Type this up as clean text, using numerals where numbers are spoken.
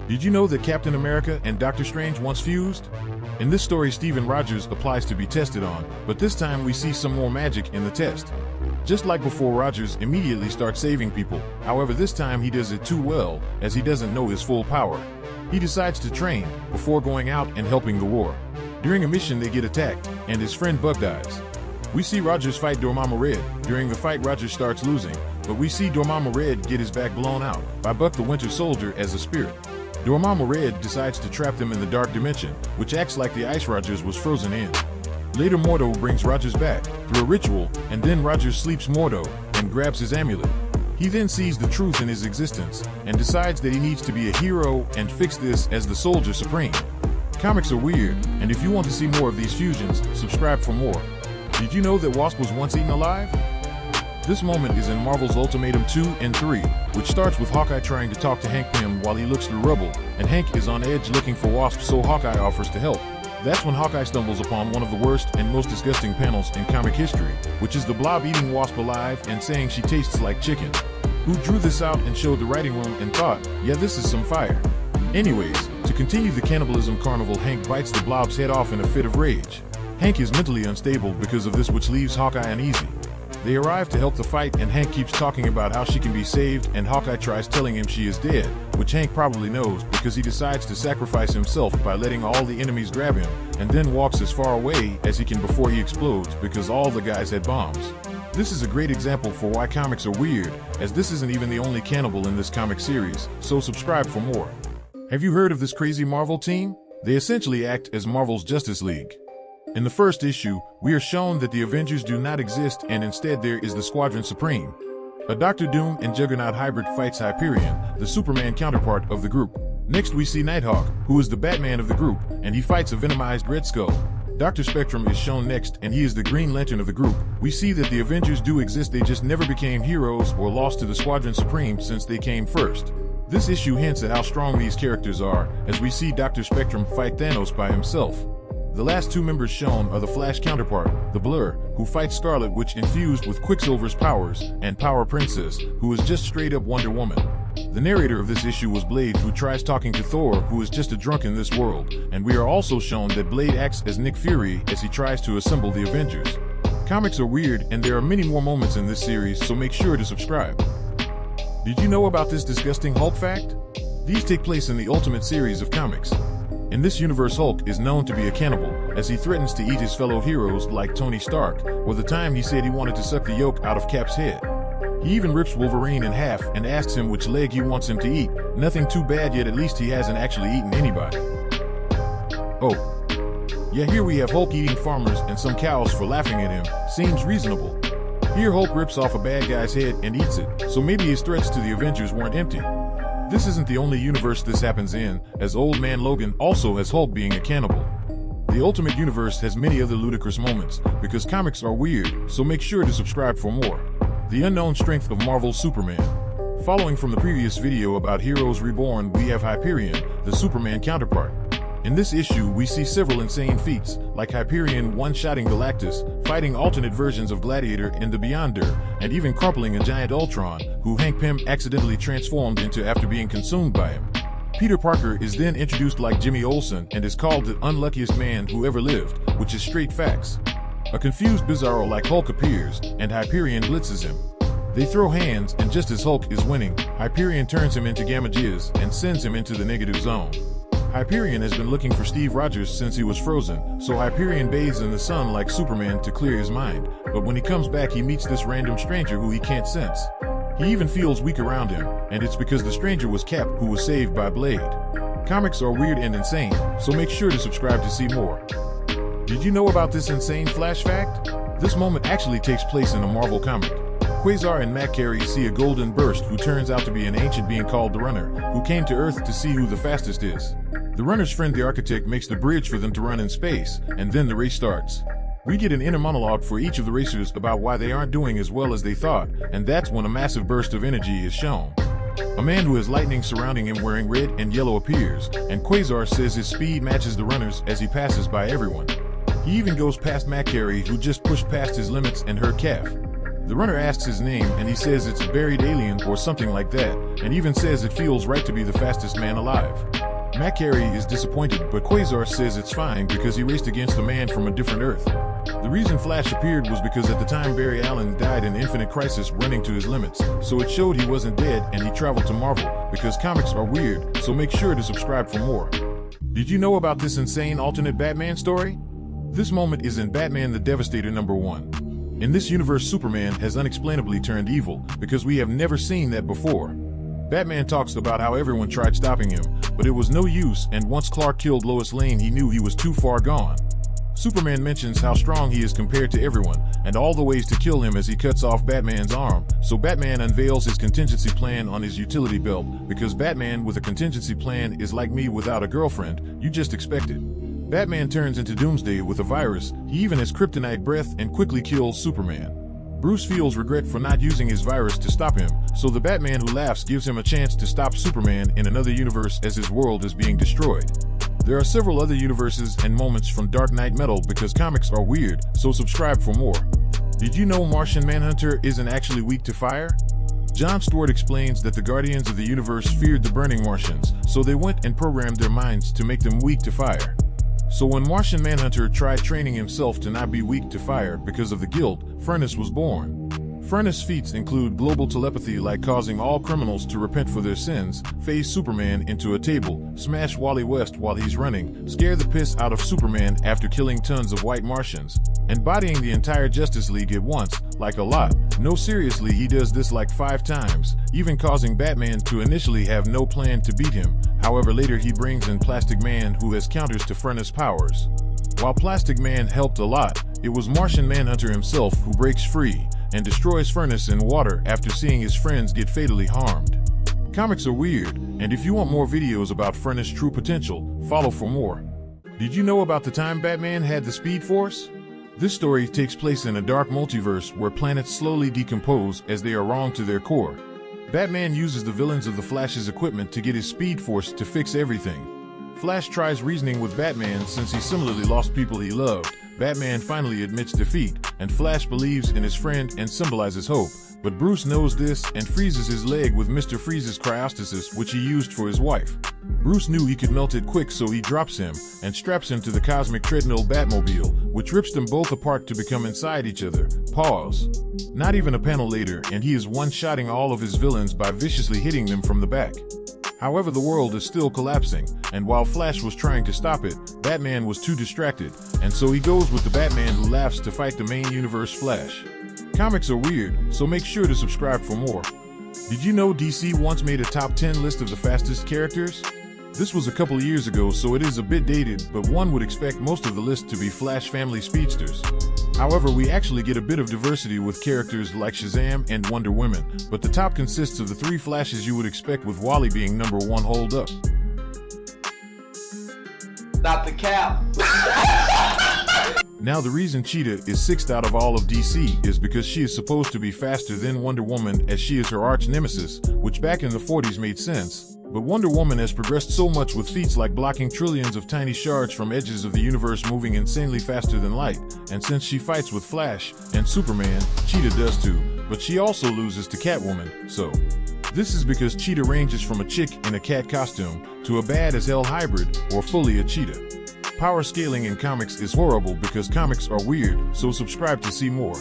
Did you know that Captain America and Doctor Strange once fused? In this story, Steven Rogers applies to be tested on, but this time we see some more magic in the test. Just like before, Rogers immediately starts saving people. However, this time he does it too well, as he doesn't know his full power. He decides to train before going out and helping the war. During a mission, they get attacked, and his friend Buck dies. We see Rogers fight Dormammu Red. During the fight, Rogers starts losing, but we see Dormammu Red get his back blown out by Buck the Winter Soldier as a spirit. Dormammu Red decides to trap them in the Dark Dimension, which acts like the ice Rogers was frozen in. Later, Mordo brings Rogers back through a ritual, and then Rogers sleeps Mordo and grabs his amulet. He then sees the truth in his existence and decides that he needs to be a hero and fix this as the Soldier Supreme. Comics are weird, and if you want to see more of these fusions, subscribe for more. Did you know that Wasp was once eaten alive? This moment is in Marvel's Ultimatum 2 and 3, which starts with Hawkeye trying to talk to Hank Pym while he looks through rubble, and Hank is on edge looking for Wasp, so Hawkeye offers to help. That's when Hawkeye stumbles upon one of the worst and most disgusting panels in comic history, which is the Blob eating Wasp alive and saying she tastes like chicken. Who drew this out and showed the writing room and thought, yeah, this is some fire. Anyways, to continue the cannibalism carnival, Hank bites the Blob's head off in a fit of rage. Hank is mentally unstable because of this, which leaves Hawkeye uneasy. They arrive to help the fight, and Hank keeps talking about how she can be saved, and Hawkeye tries telling him she is dead, which Hank probably knows because he decides to sacrifice himself by letting all the enemies grab him, and then walks as far away as he can before he explodes because all the guys had bombs. This is a great example for why comics are weird, as this isn't even the only cannibal in this comic series, so subscribe for more. Have you heard of this crazy Marvel team? They essentially act as Marvel's Justice League. In the first issue, we are shown that the Avengers do not exist, and instead there is the Squadron Supreme. A Doctor Doom and Juggernaut hybrid fights Hyperion, the Superman counterpart of the group. Next we see Nighthawk, who is the Batman of the group, and he fights a venomized Red Skull. Dr. Spectrum is shown next, and he is the Green Lantern of the group. We see that the Avengers do exist, they just never became heroes or lost to the Squadron Supreme since they came first. This issue hints at how strong these characters are, as we see Dr. Spectrum fight Thanos by himself. The last two members shown are the Flash counterpart, the Blur, who fights Scarlet Witch infused with Quicksilver's powers, and Power Princess, who is just straight up Wonder Woman. The narrator of this issue was Blade, who tries talking to Thor, who is just a drunk in this world, and we are also shown that Blade acts as Nick Fury as he tries to assemble the Avengers. Comics are weird, and there are many more moments in this series, so make sure to subscribe. Did you know about this disgusting Hulk fact? These take place in the Ultimate series of comics. In this universe, Hulk is known to be a cannibal, as he threatens to eat his fellow heroes like Tony Stark, or the time he said he wanted to suck the yolk out of Cap's head. He even rips Wolverine in half and asks him which leg he wants him to eat. Nothing too bad, yet at least he hasn't actually eaten anybody. Oh. Yeah, here we have Hulk eating farmers and some cows for laughing at him. Seems reasonable. Here Hulk rips off a bad guy's head and eats it, so maybe his threats to the Avengers weren't empty. This isn't the only universe this happens in, as Old Man Logan also has Hulk being a cannibal. The Ultimate Universe has many other ludicrous moments, because comics are weird, so make sure to subscribe for more. The unknown strength of Marvel's Superman. Following from the previous video about Heroes Reborn, we have Hyperion, the Superman counterpart. In this issue, we see several insane feats, like Hyperion one-shotting Galactus, fighting alternate versions of Gladiator in the Beyonder, and even crumpling a giant Ultron, who Hank Pym accidentally transformed into after being consumed by him. Peter Parker is then introduced like Jimmy Olsen and is called the unluckiest man who ever lived, which is straight facts. A confused Bizarro like Hulk appears, and Hyperion blitzes him. They throw hands, and just as Hulk is winning, Hyperion turns him into Gamma Jizz and sends him into the negative zone. Hyperion has been looking for Steve Rogers since he was frozen, so Hyperion bathes in the sun like Superman to clear his mind, but when he comes back he meets this random stranger who he can't sense. He even feels weak around him, and it's because the stranger was Cap, who was saved by Blade. Comics are weird and insane, so make sure to subscribe to see more. Did you know about this insane Flash fact? This moment actually takes place in a Marvel comic. Quasar and Matt Carey see a golden burst who turns out to be an ancient being called the Runner, who came to Earth to see who the fastest is. The Runner's friend the Architect makes the bridge for them to run in space, and then the race starts. We get an inner monologue for each of the racers about why they aren't doing as well as they thought, and that's when a massive burst of energy is shown. A man who has lightning surrounding him wearing red and yellow appears, and Quasar says his speed matches the Runner's as he passes by everyone. He even goes past Matt Carey, who just pushed past his limits and hurt Calf. The Runner asks his name, and he says it's Buried Alien or something like that, and even says it feels right to be the fastest man alive. Macquarie is disappointed, but Quasar says it's fine because he raced against a man from a different Earth. The reason Flash appeared was because at the time Barry Allen died in Infinite Crisis running to his limits, so it showed he wasn't dead and he traveled to Marvel, because comics are weird, so make sure to subscribe for more. Did you know about this insane alternate Batman story? This moment is in Batman the Devastator #1. In this universe, Superman has unexplainably turned evil, because we have never seen that before. Batman talks about how everyone tried stopping him, but it was no use, and once Clark killed Lois Lane he knew he was too far gone. Superman mentions how strong he is compared to everyone, and all the ways to kill him as he cuts off Batman's arm, so Batman unveils his contingency plan on his utility belt, because Batman with a contingency plan is like me without a girlfriend, you just expect it. Batman turns into Doomsday with a virus, he even has kryptonite breath and quickly kills Superman. Bruce feels regret for not using his virus to stop him, so the Batman who laughs gives him a chance to stop Superman in another universe as his world is being destroyed. There are several other universes and moments from Dark Knight Metal because comics are weird, so subscribe for more. Did you know Martian Manhunter isn't actually weak to fire? John Stewart explains that the Guardians of the Universe feared the burning Martians, so they went and programmed their minds to make them weak to fire. So when Martian Manhunter tried training himself to not be weak to fire because of the guilt, Furnace was born. Furnace feats include global telepathy like causing all criminals to repent for their sins, phase Superman into a table, smash Wally West while he's running, scare the piss out of Superman after killing tons of white Martians, and bodying the entire Justice League at once, like a lot. No, seriously, he does this like 5 times, even causing Batman to initially have no plan to beat him. However, later he brings in Plastic Man who has counters to Furnace powers. While Plastic Man helped a lot, it was Martian Manhunter himself who breaks free and destroys Furnace in water after seeing his friends get fatally harmed. Comics are weird, and if you want more videos about Furnace's true potential, follow for more. Did you know about the time Batman had the Speed Force? This story takes place in a dark multiverse where planets slowly decompose as they are wrong to their core. Batman uses the villains of the Flash's equipment to get his Speed Force to fix everything. Flash tries reasoning with Batman since he similarly lost people he loved. Batman finally admits defeat, and Flash believes in his friend and symbolizes hope. But Bruce knows this and freezes his leg with Mr. Freeze's cryostasis, which he used for his wife. Bruce knew he could melt it quick, so he drops him and straps him to the cosmic treadmill Batmobile, which rips them both apart to become inside each other. Pause. Not even a panel later, and he is one-shotting all of his villains by viciously hitting them from the back. However, the world is still collapsing, and while Flash was trying to stop it, Batman was too distracted, and so he goes with the Batman who laughs to fight the main universe Flash. Comics are weird, so make sure to subscribe for more. Did you know DC once made a top 10 list of the fastest characters? This was a couple years ago, so it is a bit dated, but one would expect most of the list to be Flash family speedsters. However, we actually get a bit of diversity with characters like Shazam and Wonder Woman, but the top consists of the 3 Flashes you would expect, with Wally being #1. Hold up. Not the cap. Now, the reason Cheetah is 6th out of all of DC is because she is supposed to be faster than Wonder Woman, as she is her arch nemesis, which back in the 40s made sense. But Wonder Woman has progressed so much with feats like blocking trillions of tiny shards from edges of the universe, moving insanely faster than light, and since she fights with Flash and Superman, Cheetah does too, but she also loses to Catwoman, so. This is because Cheetah ranges from a chick in a cat costume to a bad-as-hell hybrid or fully a cheetah. Power scaling in comics is horrible because comics are weird, so subscribe to see more.